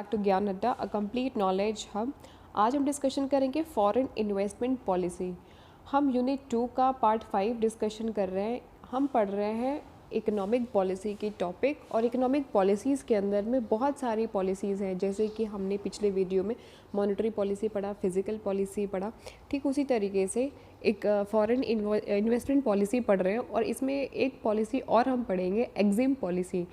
Back to ज्ञान अड्डा a complete knowledge hub. आज हम डिस्कशन करेंगे फॉरेन इन्वेस्टमेंट पॉलिसी। हम यूनिट 2 का पार्ट 5 डिस्कशन कर रहे हैं। हम पढ़ रहे हैं इकोनॉमिक पॉलिसी की टॉपिक, और इकोनॉमिक पॉलिसीज़ के अंदर में बहुत सारी पॉलिसीज़ हैं, जैसे कि हमने पिछले वीडियो में मॉनेटरी पॉलिसी पढ़ा, फिजिकल पॉलिसी पढ़ा। ठीक उसी तरीके से एक फॉरेन इन्वेस्टमेंट पॉलिसी पढ़ रहे हैं, और इसमें एक पॉलिसी और हम पढ़ेंगे, एग्जिम पॉलिसी।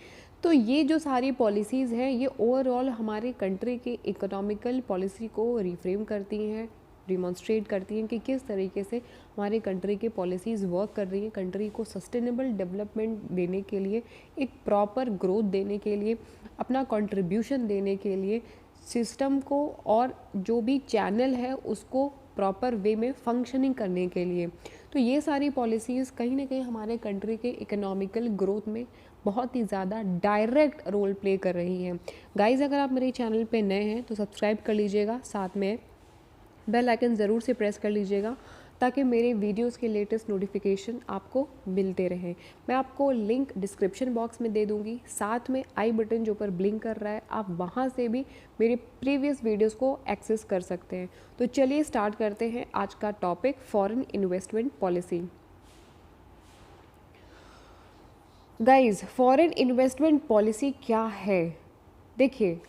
तो ये जो सारी पॉलिसीज़ हैं ये ओवरऑल हमारे कंट्री की इकोनॉमिकल पॉलिसी को रिफ्रेम करती हैं, डिमॉन्स्ट्रेट करती हैं कि किस तरीके से हमारे कंट्री की पॉलिसीज़ वर्क कर रही हैं, कंट्री को सस्टेनेबल डेवलपमेंट देने के लिए, एक प्रॉपर ग्रोथ देने के लिए, अपना कंट्रीब्यूशन देने के लिए, सिस्टम को और जो भी चैनल है उसको प्रॉपर वे में फंक्शनिंग करने के लिए। तो ये सारी पॉलिसीज़ कहीं ना कहीं हमारे कंट्री के इकोनॉमिकल ग्रोथ में बहुत ही ज़्यादा डायरेक्ट रोल प्ले कर रही हैं। गाइज़, अगर आप मेरे चैनल पे नए हैं तो सब्सक्राइब कर लीजिएगा, साथ में बेल आइकन ज़रूर से प्रेस कर लीजिएगा ताकि मेरे वीडियोस के लेटेस्ट नोटिफिकेशन आपको मिलते रहें। मैं आपको लिंक डिस्क्रिप्शन बॉक्स में दे दूंगी, साथ में आई बटन जो ऊपर ब्लिंक कर रहा है, आप वहां से भी मेरे प्रीवियस वीडियोस को एक्सेस कर सकते हैं। तो चलिए स्टार्ट करते हैं आज का topic, foreign investment policy. Guys, foreign investment policy क्या है? देखिए,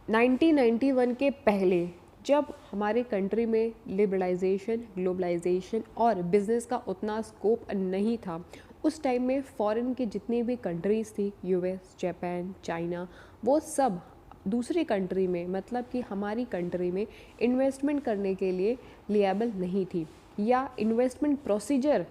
1991 के पहले जब हमारे कंट्री में लिबरलाइजेशन, ग्लोबलाइजेशन और बिजनेस का उतना स्कोप नहीं था, उस टाइम में फॉरेन की जितनी भी कंट्रीज़ थी, यूएस, जापान, चाइना, वो सब दूसरी कंट्री में, मतलब कि हमारी कंट्री में इन्वेस्टमेंट करने के लिए लिएबल नहीं थी, या इन्वेस्टमेंट प्रोसीजर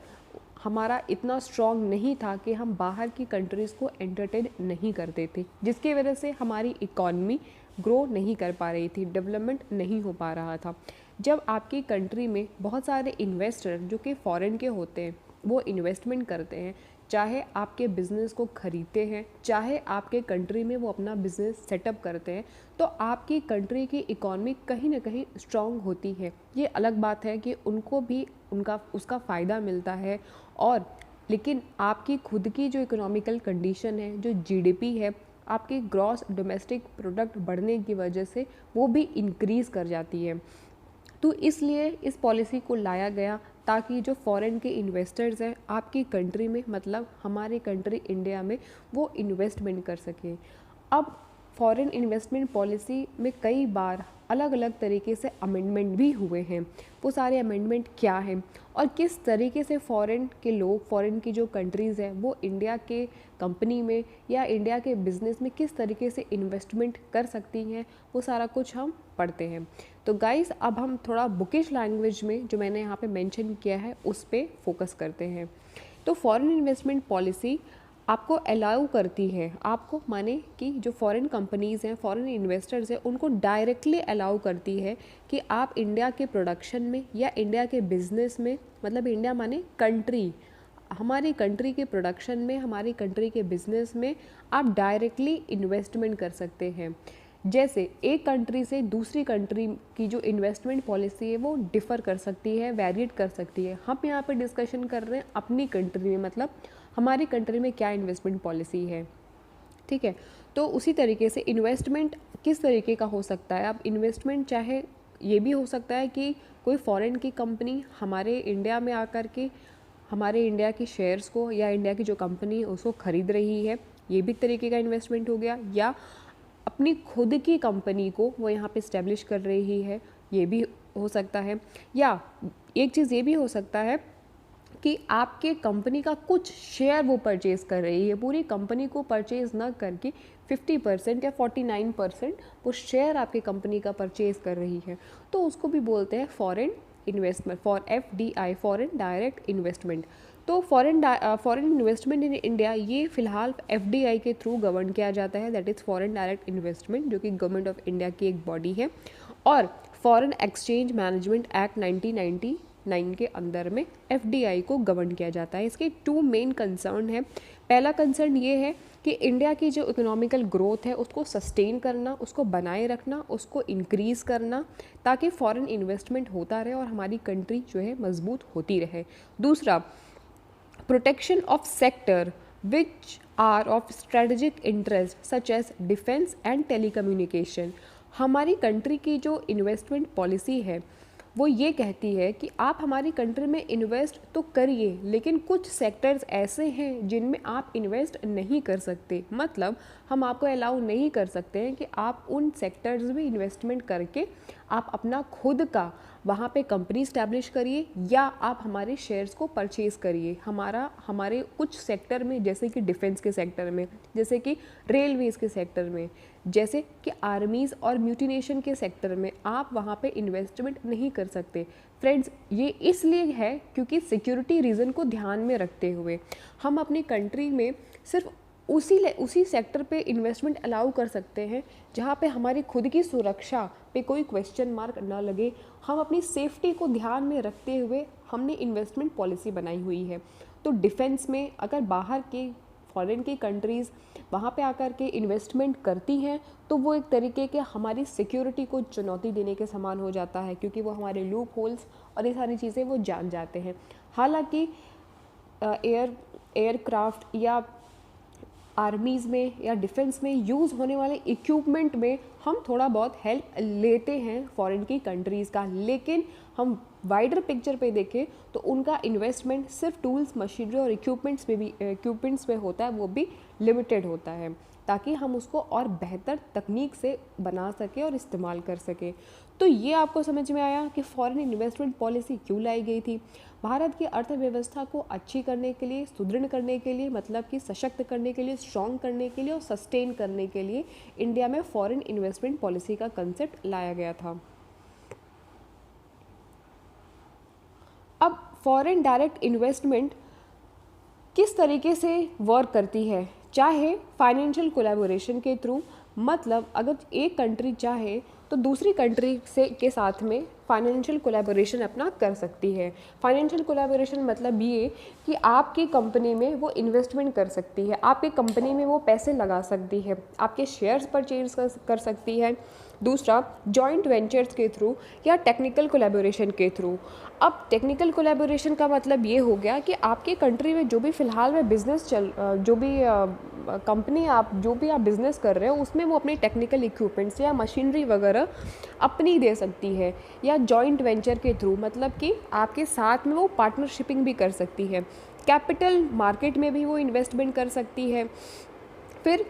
हमारा इतना स्ट्रॉन्ग नहीं था कि हम बाहर की कंट्रीज़ को एंटरटेन नहीं करते थे, जिसकी वजह से हमारी इकॉनमी ग्रो नहीं कर पा रही थी, डेवलपमेंट नहीं हो पा रहा था। जब आपकी कंट्री में बहुत सारे इन्वेस्टर जो कि फॉरेन के होते हैं वो इन्वेस्टमेंट करते हैं, चाहे आपके बिज़नेस को खरीदते हैं, चाहे आपके कंट्री में वो अपना बिज़नेस सेटअप करते हैं, तो आपकी कंट्री की इकॉनमी कहीं ना कहीं स्ट्रॉन्ग होती है। ये अलग बात है कि उनको भी उसका फ़ायदा मिलता है, और लेकिन आपकी खुद की जो इकोनॉमिकल कंडीशन है, जो जीडीपी है, आपकी ग्रॉस डोमेस्टिक प्रोडक्ट बढ़ने की वजह से वो भी इंक्रीज़ कर जाती है। तो इसलिए इस पॉलिसी को लाया गया ताकि जो फॉरेन के इन्वेस्टर्स हैं आपकी कंट्री में, मतलब हमारे कंट्री इंडिया में, वो इन्वेस्टमेंट कर सकें। अब फॉरेन इन्वेस्टमेंट पॉलिसी में कई बार अलग अलग तरीके से अमेंडमेंट भी हुए हैं। वो सारे अमेंडमेंट क्या हैं और किस तरीके से फॉरेन के लोग, फॉरेन की जो कंट्रीज़ हैं, वो इंडिया के कंपनी में या इंडिया के बिज़नेस में किस तरीके से इन्वेस्टमेंट कर सकती हैं, वो सारा कुछ हम पढ़ते हैं। तो गाइस, अब हम थोड़ा बुकिश लैंग्वेज में जो मैंने यहाँ पे मेंशन किया है उस पर फोकस करते हैं। तो फॉरेन इन्वेस्टमेंट पॉलिसी आपको अलाउ करती है, आपको माने कि जो फॉरेन कंपनीज़ हैं, फॉरेन इन्वेस्टर्स हैं, उनको डायरेक्टली अलाउ करती है कि आप इंडिया के प्रोडक्शन में या इंडिया के बिज़नेस में, मतलब इंडिया माने कंट्री, हमारी कंट्री के प्रोडक्शन में, हमारी कंट्री के बिज़नेस में आप डायरेक्टली इन्वेस्टमेंट कर सकते हैं। जैसे एक कंट्री से दूसरी कंट्री की जो इन्वेस्टमेंट पॉलिसी है वो डिफ़र कर सकती है, वेरिएट कर सकती है। हम यहाँ पे डिस्कशन कर रहे हैं अपनी कंट्री में, मतलब हमारी कंट्री में क्या इन्वेस्टमेंट पॉलिसी है, ठीक है। तो उसी तरीके से इन्वेस्टमेंट किस तरीके का हो सकता है। अब इन्वेस्टमेंट चाहे ये भी हो सकता है कि कोई फॉरेन की कंपनी हमारे इंडिया में आकर के हमारे इंडिया की शेयर्स को या इंडिया की जो कंपनी है उसको ख़रीद रही है, ये भी एक तरीके का इन्वेस्टमेंट हो गया, या अपनी खुद की कंपनी को वो यहाँ पे इस्टेब्लिश कर रही है, ये भी हो सकता है। या एक चीज़ ये भी हो सकता है कि आपके कंपनी का कुछ शेयर वो परचेज़ कर रही है, पूरी कंपनी को परचेज़ ना करके 50% या 49% वो शेयर आपके कंपनी का परचेज़ कर रही है, तो उसको भी बोलते हैं foreign investment, for FDI, foreign direct investment. तो फॉरेन इन्वेस्टमेंट इन इंडिया ये फ़िलहाल FDI के थ्रू गवर्न किया जाता है, that is foreign direct investment, जो कि गवर्नमेंट ऑफ इंडिया की एक बॉडी है। और फॉरेन एक्सचेंज मैनेजमेंट एक्ट 1999 के अंदर में FDI को गवर्न किया जाता है। इसके 2 मेन कंसर्न है। पहला कंसर्न ये है कि इंडिया की जो इकोनॉमिकल ग्रोथ है उसको सस्टेन करना, उसको बनाए रखना, उसको इंक्रीज़ करना, ताकि फॉरेन इन्वेस्टमेंट होता रहे और हमारी कंट्री जो है मजबूत होती रहे। दूसरा, protection of sector which are of strategic interest such as defense and telecommunication। हमारी कंट्री की जो इन्वेस्टमेंट पॉलिसी है वो ये कहती है कि आप हमारी कंट्री में इन्वेस्ट तो करिए, लेकिन कुछ सेक्टर्स ऐसे हैं जिनमें आप इन्वेस्ट नहीं कर सकते। मतलब हम आपको अलाउ नहीं कर सकते हैं कि आप उन सेक्टर्स में इन्वेस्टमेंट करके आप अपना खुद का वहाँ पे कंपनी स्टैब्लिश करिए या आप हमारे शेयर्स को परचेज़ करिए। हमारे कुछ सेक्टर में, जैसे कि डिफेंस के सेक्टर में, जैसे कि रेलवेज़ के सेक्टर में, जैसे कि आर्मीज़ और म्यूटिनेशन के सेक्टर में आप वहाँ पे इन्वेस्टमेंट नहीं कर सकते। फ्रेंड्स, ये इसलिए है क्योंकि सिक्योरिटी रीज़न को ध्यान में रखते हुए हम अपनी कंट्री में सिर्फ उसी सेक्टर पे इन्वेस्टमेंट अलाउ कर सकते हैं जहाँ पे हमारी खुद की सुरक्षा पे कोई क्वेश्चन मार्क ना लगे। हम अपनी सेफ्टी को ध्यान में रखते हुए हमने इन्वेस्टमेंट पॉलिसी बनाई हुई है। तो डिफेंस में अगर बाहर के फॉरेन की कंट्रीज़ वहाँ पे आकर के इन्वेस्टमेंट करती हैं तो वो एक तरीके के हमारी सिक्योरिटी को चुनौती देने के समान हो जाता है, क्योंकि वो हमारे लूप होल्स और ये सारी चीज़ें वो जान जाते हैं। हालांकि एयरक्राफ्ट या आर्मीज़ में या डिफेंस में यूज़ होने वाले इक्विपमेंट में हम थोड़ा बहुत हेल्प लेते हैं फॉरेन की कंट्रीज़ का, लेकिन हम वाइडर पिक्चर पे देखें तो उनका इन्वेस्टमेंट सिर्फ टूल्स, मशीनरी और इक्विपमेंट्स में होता है, वो भी लिमिटेड होता है, ताकि हम उसको और बेहतर तकनीक से बना सकें और इस्तेमाल कर सकें। तो ये आपको समझ में आया कि फॉरेन इन्वेस्टमेंट पॉलिसी क्यों लाई गई थी। भारत की अर्थव्यवस्था को अच्छी करने के लिए, सुदृढ़ करने के लिए, मतलब कि सशक्त करने के लिए, स्ट्रॉन्ग करने के लिए और सस्टेन करने के लिए इंडिया में फॉरेन इन्वेस्टमेंट पॉलिसी का कंसेप्ट लाया गया था। अब फॉरेन डायरेक्ट इन्वेस्टमेंट किस तरीके से वर्क करती है, चाहे फाइनेंशियल कोलैबोरेशन के थ्रू, मतलब अगर एक कंट्री चाहे तो दूसरी कंट्री के साथ में फाइनेंशियल कोलैबोरेशन अपना कर सकती है। फाइनेंशियल कोलैबोरेशन मतलब ये कि आपकी कंपनी में वो इन्वेस्टमेंट कर सकती है, आपकी कंपनी में वो पैसे लगा सकती है, आपके शेयर्स परचेज कर सकती है। दूसरा, जॉइंट वेंचर्स के थ्रू या टेक्निकल कोलैबोरेशन के थ्रू। अब टेक्निकल कोलैबोरेशन का मतलब ये हो गया कि आपके कंट्री में जो भी फ़िलहाल में बिज़नेस कंपनी आप जो भी आप बिज़नेस कर रहे हो उसमें वो अपनी टेक्निकल इक्विपमेंट्स या मशीनरी वगैरह अपनी दे सकती है, या जॉइंट वेंचर के थ्रू, मतलब कि आपके साथ में वो पार्टनरशिपिंग भी कर सकती है। कैपिटल मार्केट में भी वो इन्वेस्टमेंट कर सकती है। फिर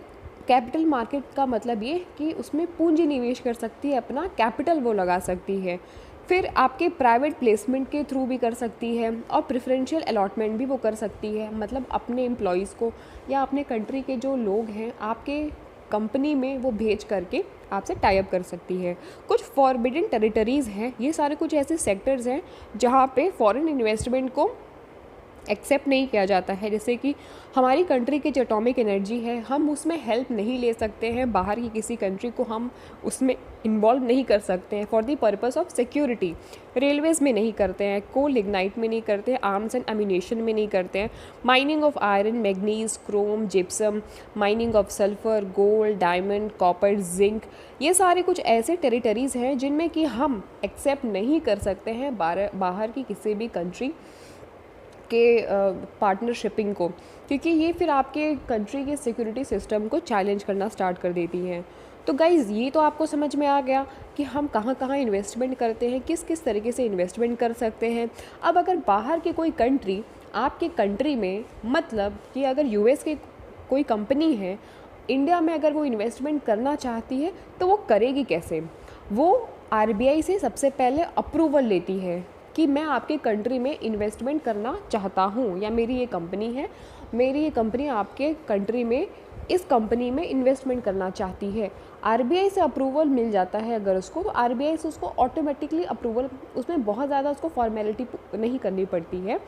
कैपिटल मार्केट का मतलब ये कि उसमें पूंजी निवेश कर सकती है, अपना कैपिटल वो लगा सकती है। फिर आपके प्राइवेट प्लेसमेंट के थ्रू भी कर सकती है और प्रेफरेंशियल अलॉटमेंट भी वो कर सकती है, मतलब अपने एम्प्लॉयज़ को या अपने कंट्री के जो लोग हैं आपके कंपनी में वो भेज करके आपसे टाई अप कर सकती है। कुछ फॉरबिडन टेरिटरीज़ हैं, ये सारे कुछ ऐसे सेक्टर्स हैं जहाँ पे फॉरेन इन्वेस्टमेंट को एक्सेप्ट नहीं किया जाता है। जैसे कि हमारी कंट्री की जो एटॉमिक एनर्जी है, हम उसमें हेल्प नहीं ले सकते हैं, बाहर की किसी कंट्री को हम उसमें इन्वॉल्व नहीं कर सकते हैं for the purpose of security. Railways में नहीं करते हैं, कोल लिग्नाइट में नहीं करते हैं, आर्म्स एंड एम्यूनेशन में नहीं करते हैं, mining of iron, manganese, Chrome, gypsum, mining of sulphur, gold, diamond, copper, zinc, ये सारे कुछ ऐसे टेरिटरीज़ हैं जिनमें कि हम एक्सेप्ट नहीं कर सकते हैं बाहर की किसी भी कंट्री के पार्टनरशिपिंग को, क्योंकि ये फिर आपके कंट्री के सिक्योरिटी सिस्टम को चैलेंज करना स्टार्ट कर देती हैं। तो गाइज़, ये तो आपको समझ में आ गया कि हम कहाँ कहाँ इन्वेस्टमेंट करते हैं, किस किस तरीके से इन्वेस्टमेंट कर सकते हैं। अब अगर बाहर की कोई कंट्री आपके कंट्री में, मतलब कि अगर यूएस की कोई कंपनी है इंडिया में, अगर वो इन्वेस्टमेंट करना चाहती है तो वो करेगी कैसे? वो आरबीआई से सबसे पहले अप्रूवल लेती है कि मैं आपके कंट्री में इन्वेस्टमेंट करना चाहता हूँ, या मेरी ये कंपनी है, मेरी ये कंपनी आपके कंट्री में इस कंपनी में इन्वेस्टमेंट करना चाहती है। आरबीआई से अप्रूवल मिल जाता है अगर उसको, तो आरबीआई से उसको ऑटोमेटिकली अप्रूवल, उसमें बहुत ज़्यादा उसको फॉर्मेलिटी नहीं करनी पड़ती है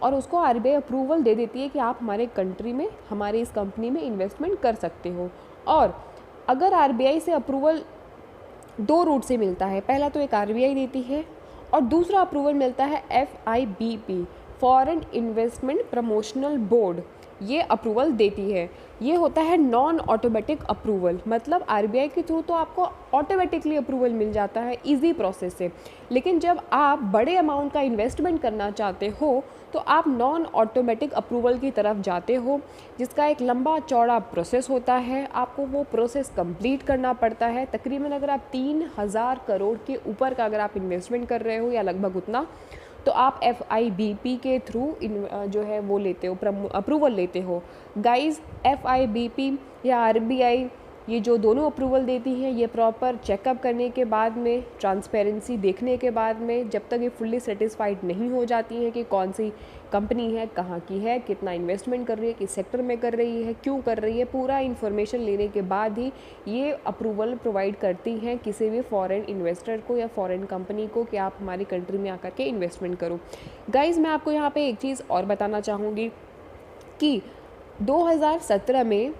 और उसको आरबीआई अप्रूवल दे देती है कि आप हमारे कंट्री में, हमारी इस कंपनी में इन्वेस्टमेंट कर सकते हो। और अगर आरबीआई से अप्रूवल दो रूट से मिलता है, पहला तो एक आरबीआई देती है और दूसरा अप्रूवल मिलता है FIBP, foreign investment promotional board, ये अप्रूवल देती है। ये होता है नॉन ऑटोमेटिक अप्रूवल, मतलब आरबीआई के थ्रू तो आपको ऑटोमेटिकली अप्रूवल मिल जाता है इजी प्रोसेस से, लेकिन जब आप बड़े अमाउंट का इन्वेस्टमेंट करना चाहते हो तो आप नॉन ऑटोमेटिक अप्रूवल की तरफ जाते हो, जिसका एक लंबा चौड़ा प्रोसेस होता है। आपको वो प्रोसेस कंप्लीट करना पड़ता है। तकरीबन अगर आप 3,000 करोड़ के ऊपर का अगर आप इन्वेस्टमेंट कर रहे हो या लगभग उतना, तो आप FIBP के थ्रू जो है वो लेते हो, अप्रूवल लेते हो। गाइस, FIBP या RBI ये जो दोनों अप्रूवल देती हैं, ये प्रॉपर चेकअप करने के बाद में, ट्रांसपेरेंसी देखने के बाद में, जब तक ये फुल्ली सेटिस्फाइड नहीं हो जाती हैं कि कौन सी कंपनी है, कहाँ की है, कितना इन्वेस्टमेंट कर रही है, किस सेक्टर में कर रही है, क्यों कर रही है, पूरा इन्फॉर्मेशन लेने के बाद ही ये अप्रूवल प्रोवाइड करती हैं किसी भी फॉरेन इन्वेस्टर को या फॉरेन कंपनी को कि आप हमारी कंट्री में आकर के इन्वेस्टमेंट करो। गाइज़, मैं आपको यहाँ पे एक चीज़ और बताना चाहूँगी कि 2017 में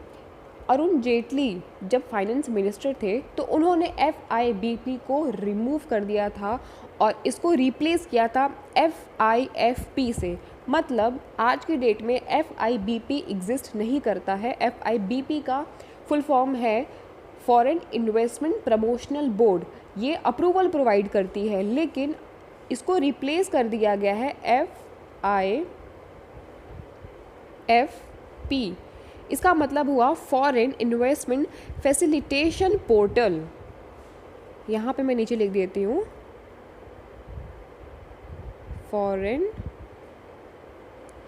अरुण जेटली जब फाइनेंस मिनिस्टर थे तो उन्होंने FIBP को रिमूव कर दिया था और इसको रिप्लेस किया था FIFP से। मतलब आज की डेट में FIBP एग्जिस्ट नहीं करता है। FIBP का फुल फॉर्म है फॉरेन इन्वेस्टमेंट प्रमोशनल बोर्ड। ये अप्रूवल प्रोवाइड करती है, लेकिन इसको रिप्लेस कर दिया गया है FIFP। इसका मतलब हुआ फॉरेन इन्वेस्टमेंट फैसिलिटेशन पोर्टल। यहाँ पे मैं नीचे लिख देती हूँ, फॉरेन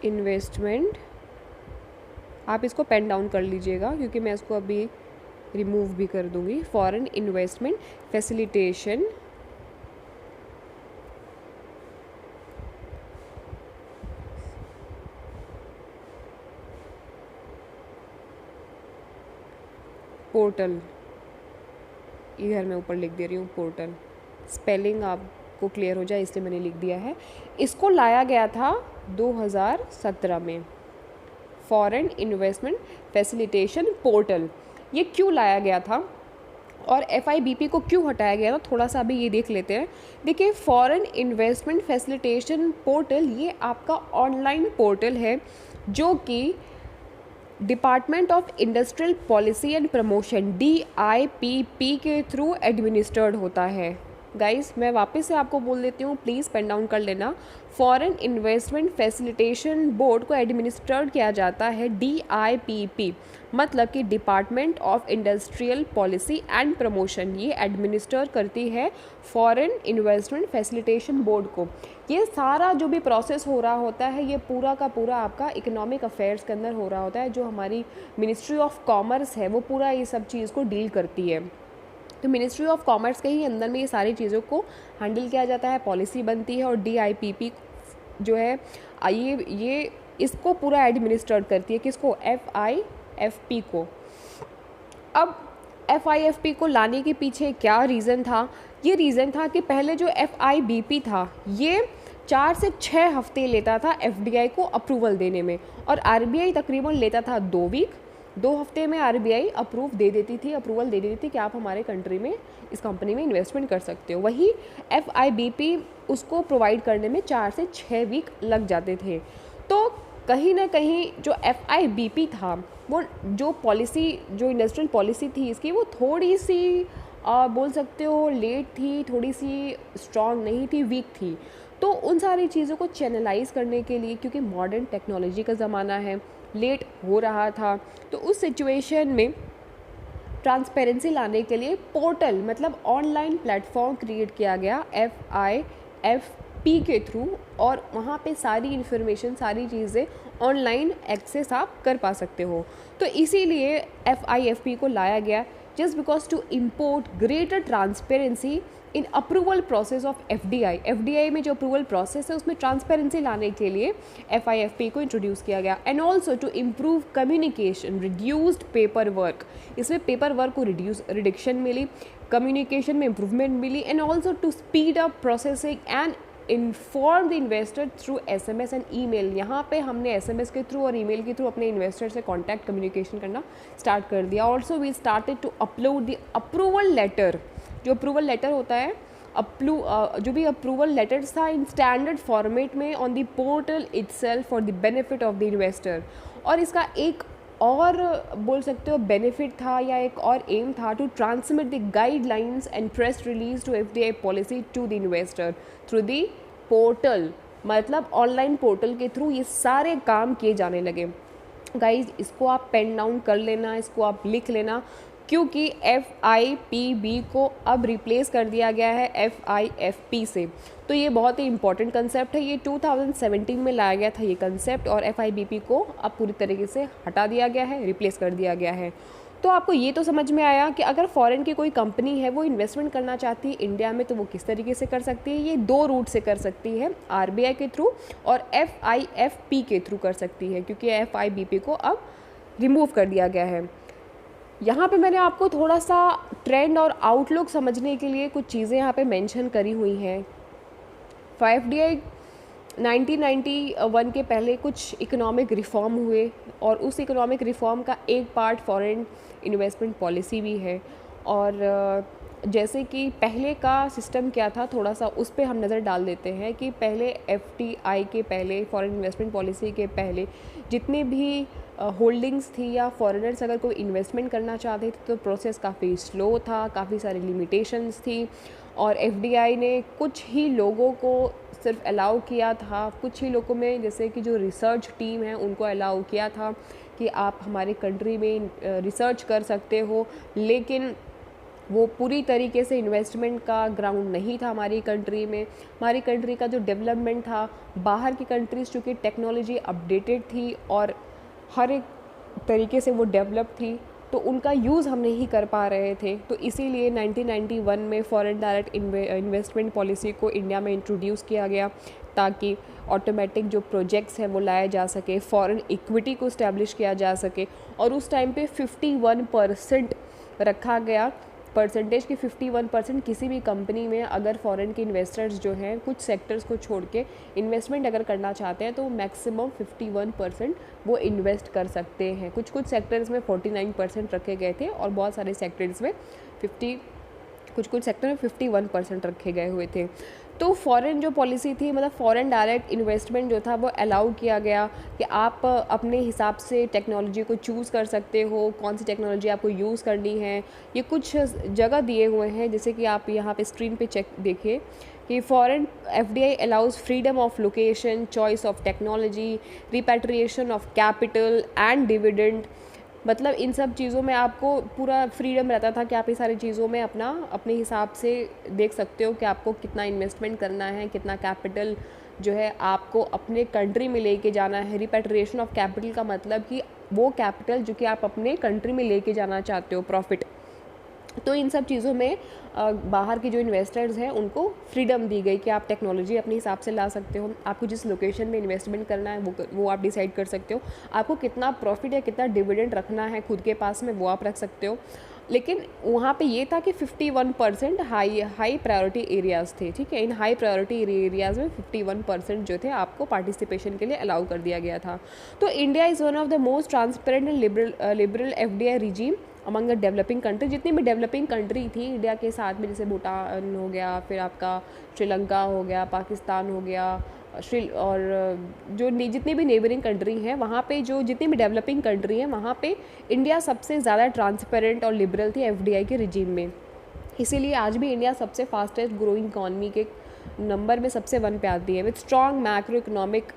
इन्वेस्टमेंट, आप इसको पेन डाउन कर लीजिएगा क्योंकि मैं इसको अभी रिमूव भी कर दूँगी। फॉरेन इन्वेस्टमेंट फैसिलिटेशन पोर्टल, इधर मैं ऊपर लिख दे रही हूँ पोर्टल, स्पेलिंग आपको क्लियर हो जाए इसलिए मैंने लिख दिया है। इसको लाया गया था 2017 में, फॉरेन इन्वेस्टमेंट फैसिलिटेशन पोर्टल। ये क्यों लाया गया था और FIBP को क्यों हटाया गया था, थोड़ा सा अभी ये देख लेते हैं। देखिए, फॉरेन इन्वेस्टमेंट फैसिलिटेशन पोर्टल ये आपका ऑनलाइन पोर्टल है जो कि department of industrial policy and promotion DIPP के थ्रू एडमिनिस्टर्ड होता है। गाइस, मैं वापस से आपको बोल देती हूँ, प्लीज़ पेन डाउन कर लेना। फॉरेन इन्वेस्टमेंट फैसिलिटेशन बोर्ड को एडमिनिस्टर्ड किया जाता है DIPP, मतलब कि department of industrial policy and promotion. ये एडमिनिस्टर करती है फॉरेन इन्वेस्टमेंट फैसिलिटेशन बोर्ड को। ये सारा जो भी प्रोसेस हो रहा होता है, ये पूरा का पूरा आपका इकोनॉमिक अफेयर्स के अंदर हो रहा होता है। जो हमारी मिनिस्ट्री ऑफ कॉमर्स है वो पूरा ये सब चीज़ को डील करती है। तो मिनिस्ट्री ऑफ कॉमर्स के ही अंदर में ये सारी चीज़ों को हैंडल किया जाता है, पॉलिसी बनती है। और DIPP जो है ये इसको पूरा एडमिनिस्ट्रेट करती है। किसको? FIFP को। अब FIFP को लाने के पीछे क्या रीज़न था? ये रीज़न था कि पहले जो FIBP था ये 4 से 6 हफ्ते लेता था FDI को अप्रूवल देने में, और RBI तकरीबन लेता था 2 वीक। 2 हफ्ते में RBI अप्रूवल दे देती थी कि आप हमारे कंट्री में इस कंपनी में इन्वेस्टमेंट कर सकते हो। वही FIBP उसको प्रोवाइड करने में 4 से 6 वीक लग जाते थे। तो कहीं ना कहीं जो FIBP था, वो जो पॉलिसी, जो इंडस्ट्रियल पॉलिसी थी इसकी, वो थोड़ी सी बोल सकते हो लेट थी, थोड़ी सी स्ट्रॉन्ग नहीं थी, वीक थी। तो उन सारी चीज़ों को चैनलाइज करने के लिए, क्योंकि मॉडर्न टेक्नोलॉजी का ज़माना है, लेट हो रहा था, तो उस सिचुएशन में ट्रांसपेरेंसी लाने के लिए पोर्टल, मतलब ऑनलाइन प्लेटफॉर्म क्रिएट किया गया FIFP के थ्रू, और वहाँ पे सारी इन्फॉर्मेशन, सारी चीज़ें ऑनलाइन एक्सेस आप कर पा सकते हो। तो इसीलिए FIFP को लाया गया, just because to import greater transparency in approval process of FDI में जो अप्रूवल प्रोसेस है उसमें ट्रांसपेरेंसी लाने के लिए FIFP को इंट्रोड्यूस किया गया। And also to improve communication, reduced paper work, इसमें पेपर वर्क को रिडक्शन मिली, कम्युनिकेशन में इम्प्रूवमेंट मिली, and also to speed up processing and inform the investor through SMS and email. यहाँ पे हमने SMS के थ्रू और ईमेल के थ्रू अपने इन्वेस्टर से कॉन्टैक्ट, कम्युनिकेशन करना स्टार्ट कर दिया। Also we started to upload the approval letter, जो अप्रूवल लेटर होता है, जो भी अप्रूवल लेटर्स था इन स्टैंडर्ड फॉर्मेट में on the portal itself for the benefit of the investor. और इसका एक और बोल सकते हो बेनिफिट था या एक और एम था, to transmit the guidelines and press release to FDI policy to the investor through the portal. मतलब ऑनलाइन पोर्टल के थ्रू ये सारे काम किए जाने लगे। गाइज इसको आप पेन डाउन कर लेना, इसको आप लिख लेना, क्योंकि FIPB को अब रिप्लेस कर दिया गया है FIFP से। तो ये बहुत ही इंपॉर्टेंट कंसेप्ट है, ये 2017 में लाया गया था ये कंसेप्ट, और FIBP को अब पूरी तरीके से हटा दिया गया है, रिप्लेस कर दिया गया है। तो आपको ये तो समझ में आया कि अगर फॉरेन की कोई कंपनी है वो इन्वेस्टमेंट करना चाहती है इंडिया में, तो वो किस तरीके से कर सकती है। ये 2 रूट से कर सकती है, RBI के थ्रू और FIFP के थ्रू कर सकती है, क्योंकि FIBP को अब रिमूव कर दिया गया है। यहाँ पे मैंने आपको थोड़ा सा ट्रेंड और आउटलुक समझने के लिए कुछ चीज़ें यहाँ पे मेंशन करी हुई हैं। FDI 1991 के पहले कुछ इकोनॉमिक रिफॉर्म हुए, और उस इकोनॉमिक रिफॉर्म का एक पार्ट फॉरेन इन्वेस्टमेंट पॉलिसी भी है। और जैसे कि पहले का सिस्टम क्या था, थोड़ा सा उस पर हम नज़र डाल देते हैं कि पहले FDI के पहले, फॉरेन इन्वेस्टमेंट पॉलिसी के पहले जितने भी होल्डिंग्स थी या फॉरेनर्स अगर कोई इन्वेस्टमेंट करना चाहते थे तो प्रोसेस काफ़ी स्लो था, काफ़ी सारी लिमिटेशंस थी, और FDI ने कुछ ही लोगों को सिर्फ अलाउ किया था, कुछ ही लोगों में जैसे कि जो रिसर्च टीम है उनको अलाउ किया था कि आप हमारे कंट्री में रिसर्च कर सकते हो, लेकिन वो पूरी तरीके से इन्वेस्टमेंट का ग्राउंड नहीं था हमारी कंट्री में। हमारी कंट्री का जो डेवलपमेंट था, बाहर की कंट्रीज़ चूँकि टेक्नोलॉजी अपडेटेड थी और हर एक तरीके से वो डेवलप थी, तो उनका यूज़ हम नहीं कर पा रहे थे। तो इसीलिए 1991 में फॉरेन डायरेक्ट इन्वेस्टमेंट पॉलिसी को इंडिया में इंट्रोड्यूस किया गया, ताकि ऑटोमेटिक जो प्रोजेक्ट्स हैं वो लाए जा सके, फॉरेन इक्विटी को इस्टेब्लिश किया जा सके। और उस टाइम पे 51% रखा गया, परसेंटेज की 51% किसी भी कंपनी में अगर फॉरेन के इन्वेस्टर्स जो हैं कुछ सेक्टर्स को छोड़ के इन्वेस्टमेंट अगर करना चाहते हैं तो मैक्सिमम 51% वो इन्वेस्ट कर सकते हैं। कुछ कुछ सेक्टर्स में 49% रखे गए थे, और बहुत सारे सेक्टर्स में कुछ सेक्टर में 51% रखे गए हुए थे। तो फॉरेन जो पॉलिसी थी, मतलब फॉरेन डायरेक्ट इन्वेस्टमेंट जो था वो अलाउ किया गया कि आप अपने हिसाब से टेक्नोलॉजी को चूज़ कर सकते हो, कौन सी टेक्नोलॉजी आपको यूज़ करनी है। ये कुछ जगह दिए हुए हैं, जैसे कि आप यहाँ पे स्क्रीन पे चेक देखिए कि foreign FDI allows freedom of location, choice of technology, repatriation of capital and dividend. मतलब इन सब चीज़ों में आपको पूरा फ्रीडम रहता था कि आप ये सारी चीज़ों में अपने हिसाब से देख सकते हो कि आपको कितना इन्वेस्टमेंट करना है, कितना कैपिटल जो है आपको अपने कंट्री में लेके जाना है। रिपैट्रिएशन ऑफ कैपिटल का मतलब कि वो कैपिटल जो कि आप अपने कंट्री में लेके जाना चाहते हो, प्रॉफिट। तो इन सब चीज़ों में बाहर के जो इन्वेस्टर्स हैं उनको फ्रीडम दी गई कि आप टेक्नोलॉजी अपने हिसाब से ला सकते हो, आपको जिस लोकेशन में इन्वेस्टमेंट करना है वो आप डिसाइड कर सकते हो, आपको कितना प्रॉफिट या कितना डिविडेंड रखना है खुद के पास में वो आप रख सकते हो। लेकिन वहाँ पे ये था कि 51% हाई प्रायोरिटी एरियाज़ थे, ठीक है। इन हाई प्रायोरिटी एरियाज़ में 51% जो थे आपको पार्टिसिपेशन के लिए अलाउ कर दिया गया था। तो India is one of the most transparent and liberal FDI regime among the developing country. जितनी भी डेवलपिंग कंट्री थी इंडिया के साथ में, जैसे भूटान हो गया, फिर आपका श्रीलंका हो गया, पाकिस्तान हो गया, और जो जितनी भी नेबरिंग कंट्री हैं वहाँ पे, जो जितनी भी डेवलपिंग कंट्री हैं वहाँ पे इंडिया सबसे ज़्यादा ट्रांसपेरेंट और लिबरल थी FDI के रिजीम में। इसीलिए आज भी इंडिया सबसे फास्टेस्ट ग्रोइंग इकॉनमी के नंबर में सबसे 1 पे आती है। With strong macro economic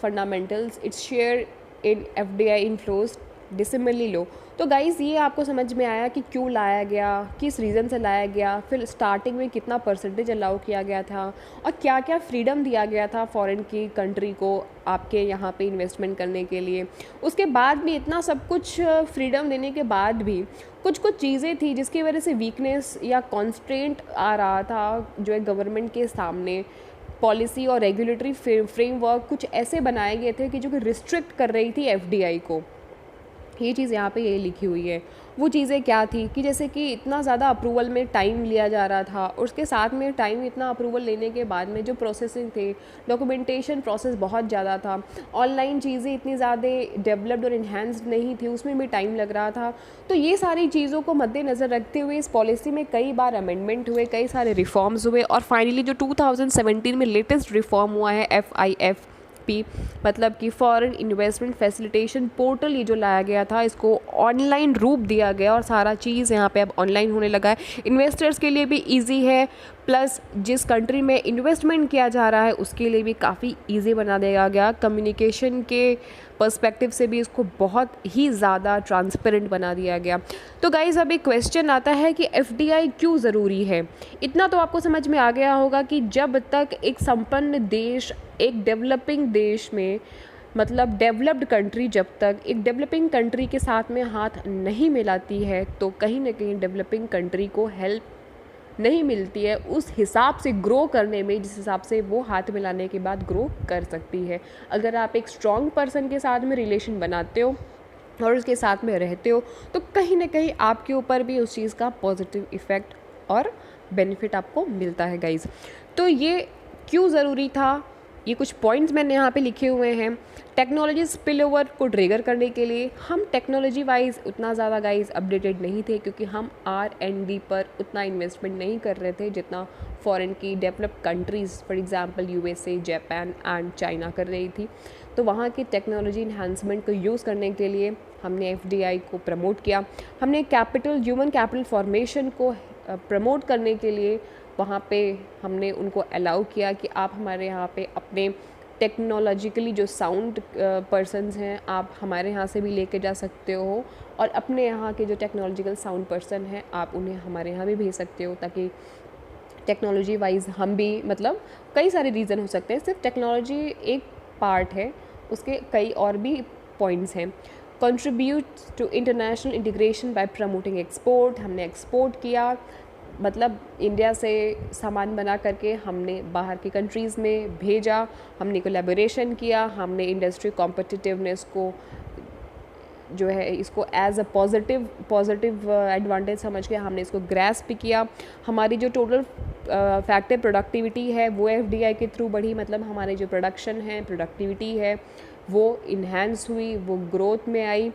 fundamentals, it's share in FDI inflows dissimilarly low. तो गाइज़ ये आपको समझ में आया कि क्यों लाया गया, किस रीज़न से लाया गया, फिर स्टार्टिंग में कितना परसेंटेज अलाउ किया गया था, और क्या क्या फ्रीडम दिया गया था फॉरेन की कंट्री को आपके यहाँ पे इन्वेस्टमेंट करने के लिए। उसके बाद भी इतना सब कुछ फ्रीडम देने के बाद भी कुछ कुछ चीज़ें थी जिसकी वजह से वीकनेस या कॉन्स्ट्रेंट आ रहा था जो है गवर्नमेंट के सामने। पॉलिसी और रेगुलेटरी फ्रेमवर्क कुछ ऐसे बनाए गए थे कि जो कि रिस्ट्रिक्ट कर रही थी FDI को। ये चीज़ यहाँ पे ये लिखी हुई है। वो चीज़ें क्या थी कि जैसे कि इतना ज़्यादा अप्रूवल में टाइम लिया जा रहा था, और उसके साथ में टाइम इतना अप्रूवल लेने के बाद में जो प्रोसेसिंग थे, डॉक्यूमेंटेशन प्रोसेस बहुत ज़्यादा था, ऑनलाइन चीज़ें इतनी ज़्यादा डेवलप्ड और इन्हेंस्ड नहीं थी, उसमें भी टाइम लग रहा था। तो ये सारी चीज़ों को मद्देनज़र रखते हुए इस पॉलिसी में कई बार अमेंडमेंट हुए, कई सारे रिफॉर्म्स हुए, और फाइनली जो 2017 में लेटेस्ट रिफॉर्म हुआ है FIFP FIP, मतलब कि फॉरेन इन्वेस्टमेंट फैसिलिटेशन पोर्टल, ये जो लाया गया था इसको ऑनलाइन रूप दिया गया और सारा चीज़ यहाँ पे अब ऑनलाइन होने लगा है। इन्वेस्टर्स के लिए भी ईजी है, प्लस जिस कंट्री में इन्वेस्टमेंट किया जा रहा है उसके लिए भी काफ़ी ईजी बना दिया गया। कम्युनिकेशन के पर्सपेक्टिव से भी इसको बहुत ही ज़्यादा ट्रांसपेरेंट बना दिया गया। तो गाइज़ अब एक क्वेश्चन आता है कि FDI क्यों ज़रूरी है। इतना तो आपको समझ में आ गया होगा कि जब तक एक संपन्न देश एक डेवलपिंग देश में, मतलब डेवलप्ड कंट्री, जब तक एक डेवलपिंग कंट्री के साथ में हाथ नहीं मिलाती है तो कहीं ना कहीं डेवलपिंग कंट्री को हेल्प नहीं मिलती है उस हिसाब से ग्रो करने में, जिस हिसाब से वो हाथ मिलाने के बाद ग्रो कर सकती है। अगर आप एक स्ट्रॉन्ग पर्सन के साथ में रिलेशन बनाते हो और उसके साथ में रहते हो तो कहीं ना कहीं आपके ऊपर भी उस चीज़ का पॉजिटिव इफ़ेक्ट और बेनिफिट आपको मिलता है गाइज़। तो ये क्यों ज़रूरी था, ये कुछ पॉइंट्स मैंने यहाँ पे लिखे हुए हैं। टेक्नोलॉजी स्पिल ओवर को ट्रिगर करने के लिए हम टेक्नोलॉजी वाइज उतना ज़्यादा गाइज अपडेटेड नहीं थे, क्योंकि हम R&D पर उतना इन्वेस्टमेंट नहीं कर रहे थे जितना फॉरेन की developed countries for example USA, Japan and China कर रही थी। तो वहाँ की टेक्नोलॉजी इन्हांसमेंट को यूज़ करने के लिए हमने FDI को प्रमोट किया। हमने ह्यूमन कैपिटल फॉर्मेशन को प्रमोट करने के लिए वहाँ पे हमने उनको अलाउ किया कि आप हमारे यहाँ पे अपने टेक्नोलॉजिकली जो साउंड पर्सन्स हैं आप हमारे यहाँ से भी लेके जा सकते हो, और अपने यहाँ के जो टेक्नोलॉजिकल साउंड पर्सन हैं आप उन्हें हमारे यहाँ भी भेज सकते हो, ताकि टेक्नोलॉजी वाइज हम भी, मतलब कई सारे रीज़न हो सकते हैं, सिर्फ टेक्नोलॉजी एक पार्ट है, उसके कई और भी पॉइंट्स हैं। Contribute to international integration by promoting export, हमने एक्सपोर्ट किया, मतलब इंडिया से सामान बना करके हमने बाहर की कंट्रीज़ में भेजा, हमने कोलैबोरेशन किया, हमने इंडस्ट्री कॉम्पिटिटिवनेस को जो है इसको एज अ पॉजिटिव एडवांटेज समझ के हमने इसको ग्रैस्प भी किया। हमारी जो टोटल फैक्टर प्रोडक्टिविटी है वो FDI के थ्रू बढ़ी, मतलब हमारे जो प्रोडक्शन है, प्रोडक्टिविटी है वो इन्हेंस हुई, वो ग्रोथ में आई।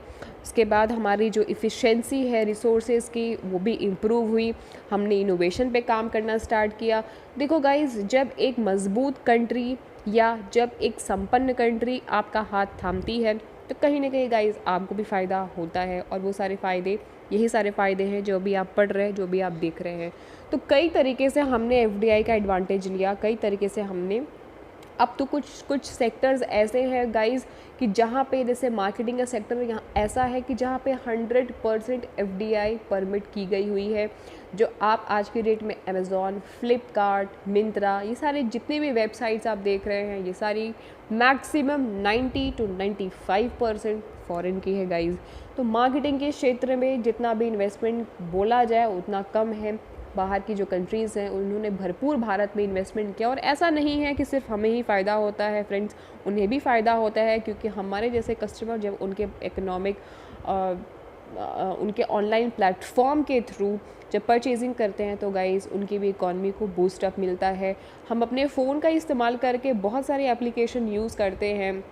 उसके बाद हमारी जो इफ़िशेंसी है रिसोर्सेज की वो भी इम्प्रूव हुई, हमने इनोवेशन पे काम करना स्टार्ट किया। देखो गाइस, जब एक मज़बूत कंट्री या जब एक संपन्न कंट्री आपका हाथ थामती है तो कहीं ना कहीं गाइस आपको भी फ़ायदा होता है, और वो सारे फ़ायदे, यही सारे फ़ायदे हैं जो भी आप पढ़ रहे हैं, जो भी आप देख रहे हैं। तो कई तरीके से हमने FDI का एडवांटेज लिया, कई तरीके से हमने। अब तो कुछ सेक्टर्स ऐसे हैं गाइस कि जहाँ पे, जैसे मार्केटिंग का सेक्टर यहाँ ऐसा है कि जहाँ पे 100% FDI परमिट की गई हुई है, जो आप आज की डेट में अमेज़ॉन, फ्लिपकार्ट, मिंत्रा, ये सारे जितने भी वेबसाइट्स आप देख रहे हैं ये सारी मैक्सिमम 90 to 95% फॉरेन की है गाइस। तो मार्केटिंग के क्षेत्र में जितना भी इन्वेस्टमेंट बोला जाए उतना कम है। बाहर की जो कंट्रीज़ हैं उन्होंने भरपूर भारत में इन्वेस्टमेंट किया, और ऐसा नहीं है कि सिर्फ हमें ही फ़ायदा होता है फ्रेंड्स, उन्हें भी फ़ायदा होता है, क्योंकि हमारे जैसे कस्टमर जब उनके इकोनॉमिक उनके ऑनलाइन प्लेटफॉर्म के थ्रू जब परचेजिंग करते हैं तो गाइस उनकी भी इकॉनमी को बूस्ट अप मिलता है। हम अपने फ़ोन का इस्तेमाल करके बहुत सारे एप्लीकेशन यूज़ करते हैं,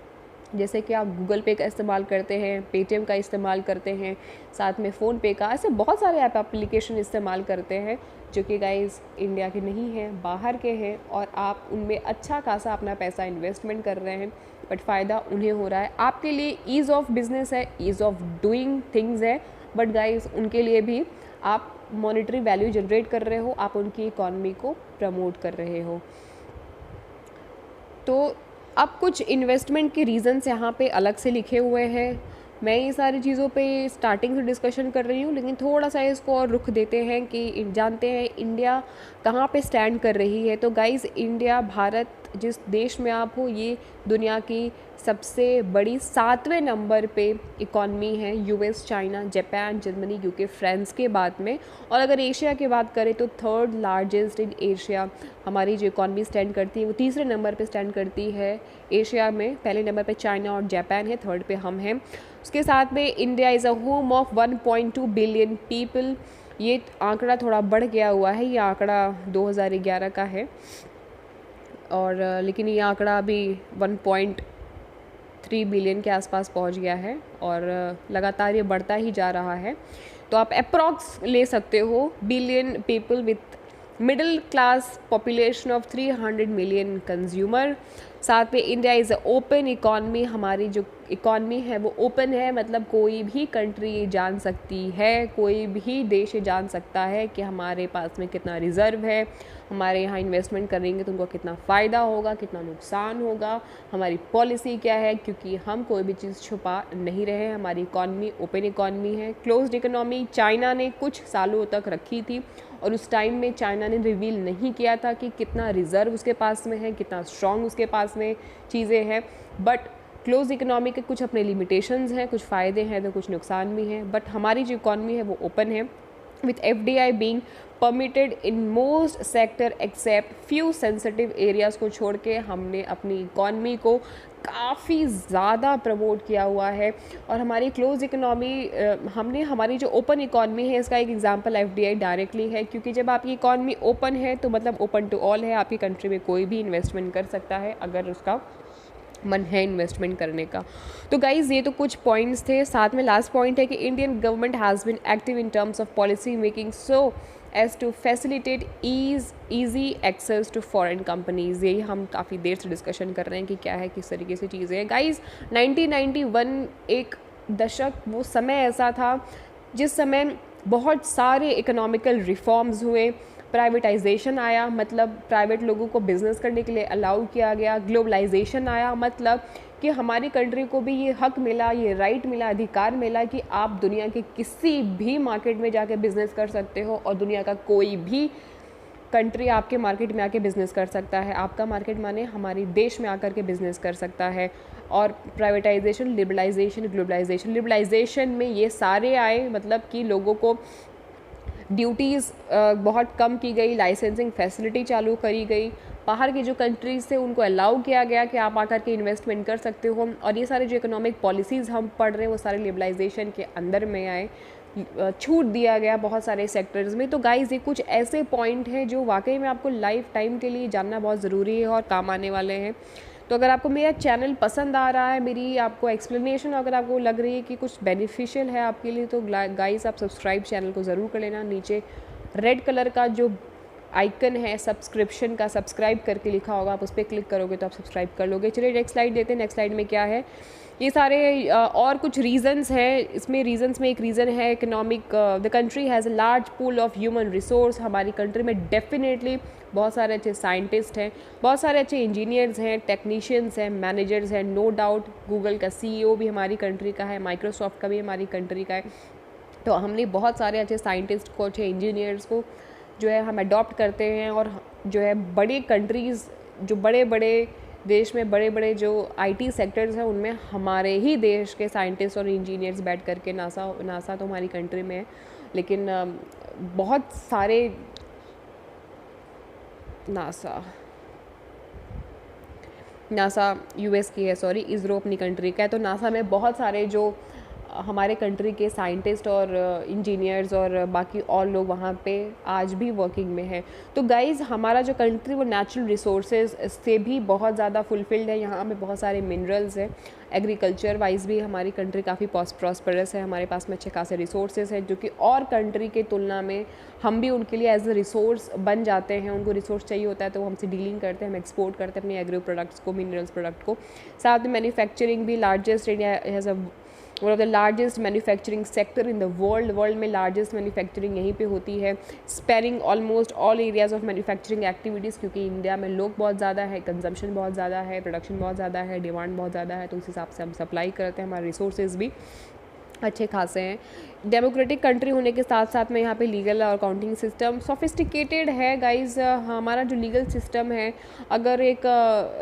जैसे कि आप गूगल पे का इस्तेमाल करते हैं, पेटीएम का इस्तेमाल करते हैं, साथ में फ़ोनपे का, ऐसे बहुत सारे एप्लीकेशन इस्तेमाल करते हैं जो कि गाइस इंडिया के नहीं हैं, बाहर के हैं, और आप उनमें अच्छा खासा अपना पैसा इन्वेस्टमेंट कर रहे हैं, बट फ़ायदा उन्हें हो रहा है। आपके लिए ईज़ ऑफ बिज़नेस है, ईज़ ऑफ डूइंग थिंग्स है, बट गाइस उनके लिए भी आप मॉनेटरी वैल्यू जनरेट कर रहे हो, आप उनकी इकॉनमी को प्रमोट कर रहे हो। तो अब कुछ इन्वेस्टमेंट के रीज़न्स यहाँ पे अलग से लिखे हुए हैं। मैं ये सारी चीज़ों पे स्टार्टिंग से डिस्कशन कर रही हूँ, लेकिन थोड़ा सा इसको और रुख देते हैं कि जानते हैं इंडिया कहाँ पे स्टैंड कर रही है। तो गाइज़, इंडिया, भारत, जिस देश में आप हो, ये दुनिया की सबसे बड़ी 7वें नंबर पे इकॉनमी है, US, China, Japan, Germany, UK, France के बाद में। और अगर एशिया की बात करें तो 3rd लार्जेस्ट इन एशिया हमारी जो इकॉनमी स्टैंड करती है वो 3रे नंबर पे स्टैंड करती है एशिया में। पहले नंबर पे चाइना और जापान है, 3rd पे हम हैं। उसके साथ में India is a home of 1.2 billion people. ये आंकड़ा थोड़ा बढ़ गया हुआ है, ये आंकड़ा 2011 का है, और लेकिन ये आंकड़ा अभी 1.3 बिलियन के आसपास पहुंच गया है, और लगातार ये बढ़ता ही जा रहा है। तो आप अप्रॉक्स ले सकते हो billion people with middle class population of 300 million consumer. साथ में India is a open economy, हमारी जो इकॉनमी है वो ओपन है, मतलब कोई भी कंट्री जान सकती है, कोई भी देश ये जान सकता है कि हमारे पास में कितना रिज़र्व है, हमारे यहाँ इन्वेस्टमेंट करेंगे तो उनको कितना फ़ायदा होगा, कितना नुकसान होगा, हमारी पॉलिसी क्या है, क्योंकि हम कोई भी चीज़ छुपा नहीं रहे हैं। हमारी इकॉनमी ओपन इकॉनमी है। क्लोज्ड इकोनॉमी चाइना ने कुछ सालों तक रखी थी और उस टाइम में चाइना ने रिवील नहीं किया था कि कितना रिज़र्व उसके पास में है, कितना स्ट्रॉन्ग उसके पास में चीज़ें हैं। बट क्लोज इकोनॉमी के कुछ अपने लिमिटेशंस हैं, कुछ फ़ायदे हैं तो कुछ नुकसान भी हैं। बट हमारी जो इकॉनमी है वो ओपन है, with FDI being permitted in most sector except few sensitive areas को छोड़ के हमने अपनी इकॉनमी को काफ़ी ज़्यादा प्रमोट किया हुआ है। और हमारी क्लोज इकोनॉमी हमने हमारी जो ओपन इकॉनमी है इसका एक एग्जांपल FDI डायरेक्टली है, क्योंकि जब आपकी इकॉनमी ओपन है तो मतलब ओपन टू ऑल है, आपकी कंट्री में कोई भी इन्वेस्टमेंट कर सकता है अगर उसका मन है इन्वेस्टमेंट करने का। तो गाइज़ ये तो कुछ पॉइंट्स थे। साथ में लास्ट पॉइंट है कि Indian government has been active in terms of policy making so as to facilitate easy access to foreign companies. यही हम काफ़ी देर से डिस्कशन कर रहे हैं कि क्या है, किस तरीके से चीज़ें हैं। गाइज़ 1991 एक दशक, वो समय ऐसा था जिस समय बहुत सारे इकोनॉमिकल रिफॉर्म्स हुए, प्राइवेटाइजेशन आया, मतलब प्राइवेट लोगों को बिज़नेस करने के लिए अलाउ किया गया, ग्लोबलाइजेशन आया, मतलब कि हमारी कंट्री को भी ये हक मिला, ये राइट मिला, अधिकार मिला कि आप दुनिया के किसी भी मार्केट में जाके बिज़नेस कर सकते हो और दुनिया का कोई भी कंट्री आपके मार्केट में आके बिज़नेस कर सकता है। आपका मार्केट माने हमारे देश में आकर के बिज़नेस कर सकता है। और प्राइवेटाइजेशन, लिबरलाइजेशन, ग्लोबलाइजेशन, लिबरलाइजेशन में ये सारे आए, मतलब कि लोगों को ड्यूटीज़ बहुत कम की गई, लाइसेंसिंग फैसिलिटी चालू करी गई, बाहर की जो कंट्रीज़ थे उनको अलाउ किया गया कि आप आकर के इन्वेस्टमेंट कर सकते हो। और ये सारे जो इकोनॉमिक पॉलिसीज़ हम पढ़ रहे हैं वो सारे लिबरलाइजेशन के अंदर में आए, छूट दिया गया बहुत सारे सेक्टर्स में। तो गाइज़ ये कुछ ऐसे पॉइंट हैं जो वाकई में आपको लाइफ टाइम के लिए जानना बहुत ज़रूरी है और काम आने वाले हैं। तो अगर आपको मेरा चैनल पसंद आ रहा है, मेरी आपको एक्सप्लेनेशन अगर आपको लग रही है कि कुछ बेनिफिशियल है आपके लिए, तो गाइस आप सब्सक्राइब चैनल को ज़रूर कर लेना। नीचे रेड कलर का जो आइकन है सब्सक्रिप्शन का, सब्सक्राइब करके लिखा होगा, आप उस पर क्लिक करोगे तो आप सब्सक्राइब कर लोगे। चलिए नेक्स्ट स्लाइड देते हैं। नेक्स्ट स्लाइड में क्या है, ये सारे और कुछ रीजंस हैं। इसमें रीजंस में एक रीज़न है economic, the country has a large pool of human resource. हमारी कंट्री में डेफिनेटली बहुत सारे अच्छे साइंटिस्ट हैं, बहुत सारे अच्छे इंजीनियर्स हैं, टेक्नीशियंस हैं, मैनेजर्स हैं। नो डाउट गूगल का CEO भी हमारी कंट्री का है, माइक्रोसॉफ्ट का भी हमारी कंट्री का है। तो हमने बहुत सारे अच्छे साइंटिस्ट को, अच्छे इंजीनियर्स को जो है हम अडॉप्ट करते हैं। और जो है बड़ी कंट्रीज़, जो बड़े बड़े देश में बड़े बड़े जो IT सेक्टर्स हैं उनमें हमारे ही देश के साइंटिस्ट और इंजीनियर्स बैठ करके, नासा तो हमारी कंट्री में है, लेकिन बहुत सारे नासा US की है, सॉरी, इसरो अपनी कंट्री का है। तो नासा में बहुत सारे जो हमारे कंट्री के साइंटिस्ट और इंजीनियर्स और बाकी और लोग वहाँ पे आज भी वर्किंग में हैं। तो गाइज़ हमारा जो कंट्री वो नेचुरल रिसोर्सेज से भी बहुत ज़्यादा फुलफिल्ड है। यहाँ में बहुत सारे मिनरल्स हैं, एग्रीकल्चर वाइज भी हमारी कंट्री काफ़ी प्रॉस्परस है, हमारे पास में अच्छे खासे रिसोर्सेज हैं जो कि और कंट्री के तुलना में हम भी उनके लिए एज अ रिसोर्स बन जाते हैं। उनको रिसोर्स चाहिए होता है तो वो हमसे डीलिंग करते हैं, हम एक्सपोर्ट करते हैं अपने एग्रो प्रोडक्ट्स को, मिनरल्स प्रोडक्ट को। साथ में मैन्युफैक्चरिंग भी largest, India has a one of the largest manufacturing sector in the world में लार्जेस्ट मैन्युफैक्चरिंग यहीं पे होती है, spanning almost all areas of manufacturing activities. क्योंकि इंडिया में लोग बहुत ज़्यादा है, कंजम्पशन बहुत ज़्यादा है, प्रोडक्शन बहुत ज़्यादा है, डिमांड बहुत ज़्यादा है, तो उस हिसाब से हम सप्लाई करते हैं, हमारे रिसोर्सेज भी अच्छे खासे हैं। डेमोक्रेटिक कंट्री होने के साथ साथ में यहाँ पे लीगल और अकाउंटिंग सिस्टम सोफिस्टिकेटेड है। गाइज हमारा जो लीगल सिस्टम है अगर एक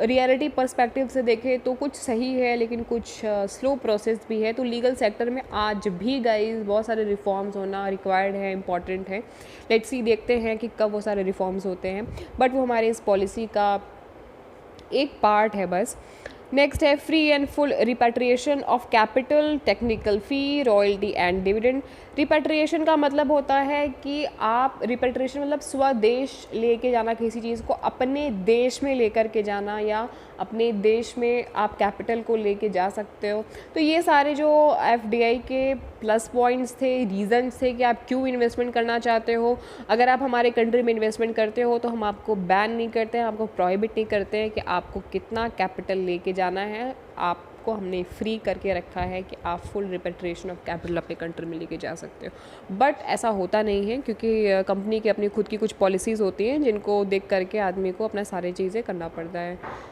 रियलिटी पर्सपेक्टिव से देखें तो कुछ सही है लेकिन कुछ स्लो प्रोसेस भी है। तो लीगल सेक्टर में आज भी गाइज बहुत सारे रिफॉर्म्स होना रिक्वायर्ड है, इम्पॉर्टेंट है। लेट्स सी, देखते हैं कि कब वो सारे रिफॉर्म्स होते हैं, बट वो हमारे इस पॉलिसी का एक पार्ट है बस। नेक्स्ट है free and full repatriation of capital, technical fee, royalty and dividend. Repatriation का मतलब होता है कि आप, रिपैट्रिएशन मतलब स्वदेश लेके जाना, किसी चीज़ को अपने देश में लेकर के जाना, या अपने देश में आप कैपिटल को लेके जा सकते हो। तो ये सारे जो FDI के प्लस पॉइंट्स थे, रीज़न्स थे कि आप क्यों इन्वेस्टमेंट करना चाहते हो। अगर आप हमारे कंट्री में इन्वेस्टमेंट करते हो तो हम आपको बैन नहीं करते हैं, आपको प्रोहिबिट नहीं करते हैं कि आपको कितना कैपिटल लेके जाना है। आपको हमने फ्री करके रखा है कि आप फुल रिपेट्रिएशन ऑफ कैपिटल अपने कंट्री में लेके जा सकते हो। बट ऐसा होता नहीं है, क्योंकि कंपनी की अपनी खुद की कुछ पॉलिसीज़ होती हैं जिनको देख करके आदमी को अपना सारी चीज़ें करना पड़ता है।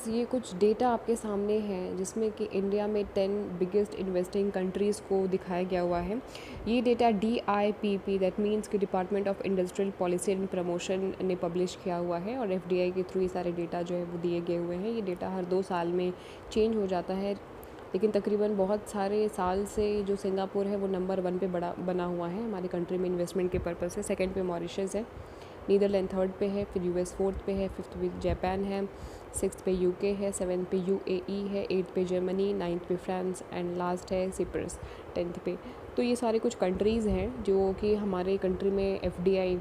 ये कुछ डेटा आपके सामने है जिसमें कि इंडिया में 10 बिगेस्ट इन्वेस्टिंग कंट्रीज़ को दिखाया गया हुआ है। ये डेटा DIPP दैट मीन्स कि department of industrial policy and promotion ने पब्लिश किया हुआ है, और FDI के थ्रू ये सारे डेटा जो है वो दिए गए हुए हैं। ये डेटा हर 2 साल में चेंज हो जाता है, लेकिन तकरीबन बहुत सारे साल से जो सिंगापुर है वो नंबर 1 पे बना हुआ है हमारी कंट्री में इन्वेस्टमेंट के पर्पज़ से। सेकंड पे मॉरिशस है, नीदरलैंड थर्ड पे है, फिर US फोर्थ पे है, फिफ्थ पे जापान है, सिक्स्थ पे UK है, सेवन्थ पे UAE है, एट्थ पे जर्मनी, नाइन्थ पे फ्रांस एंड लास्ट है सिप्रस 10th पे। तो ये सारे कुछ कंट्रीज़ हैं जो कि हमारे कंट्री में FDI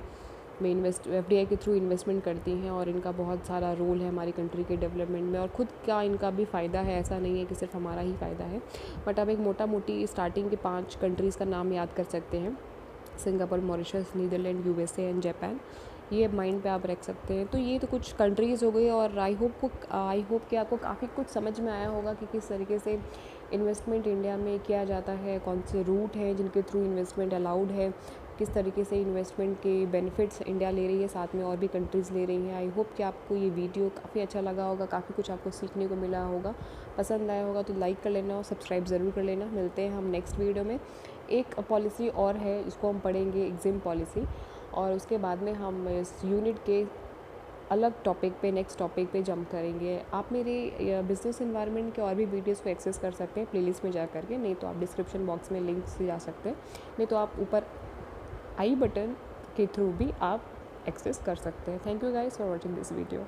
के थ्रू इन्वेस्टमेंट करती हैं, और इनका बहुत सारा रोल है हमारी कंट्री के डेवलपमेंट में, और ख़ुद का इनका भी फ़ायदा है। ऐसा नहीं है कि सिर्फ हमारा ही फ़ायदा है। बट आप एक मोटा मोटी स्टार्टिंग के 5 कंट्रीज़ का नाम याद कर सकते हैं, Singapore, Mauritius, Netherland, USA and Japan. ये माइंड पे आप रख सकते हैं। तो ये तो कुछ कंट्रीज़ हो गई, और आई होप कि आपको काफ़ी कुछ समझ में आया होगा कि किस तरीके से इन्वेस्टमेंट इंडिया में किया जाता है, कौन से रूट हैं जिनके थ्रू इन्वेस्टमेंट अलाउड है, किस तरीके से इन्वेस्टमेंट के बेनिफिट्स इंडिया ले रही है, साथ में और भी कंट्रीज़ ले रही हैं। आई होप कि आपको ये वीडियो काफ़ी अच्छा लगा होगा, काफ़ी कुछ आपको सीखने को मिला होगा, पसंद आया होगा तो लाइक कर लेना और सब्सक्राइब ज़रूर कर लेना। मिलते हैं हम नेक्स्ट वीडियो में। एक पॉलिसी और है जिसको हम पढ़ेंगे, एग्जिम पॉलिसी, और उसके बाद में हम इस यूनिट के अलग टॉपिक पे, नेक्स्ट टॉपिक पे जंप करेंगे। आप मेरे बिजनेस एनवायरनमेंट के और भी वीडियोस को एक्सेस कर सकते हैं प्लेलिस्ट में जा करके, नहीं तो आप डिस्क्रिप्शन बॉक्स में लिंक से जा सकते हैं, नहीं तो आप ऊपर आई बटन के थ्रू भी आप एक्सेस कर सकते हैं। Thank you guys for watching this video.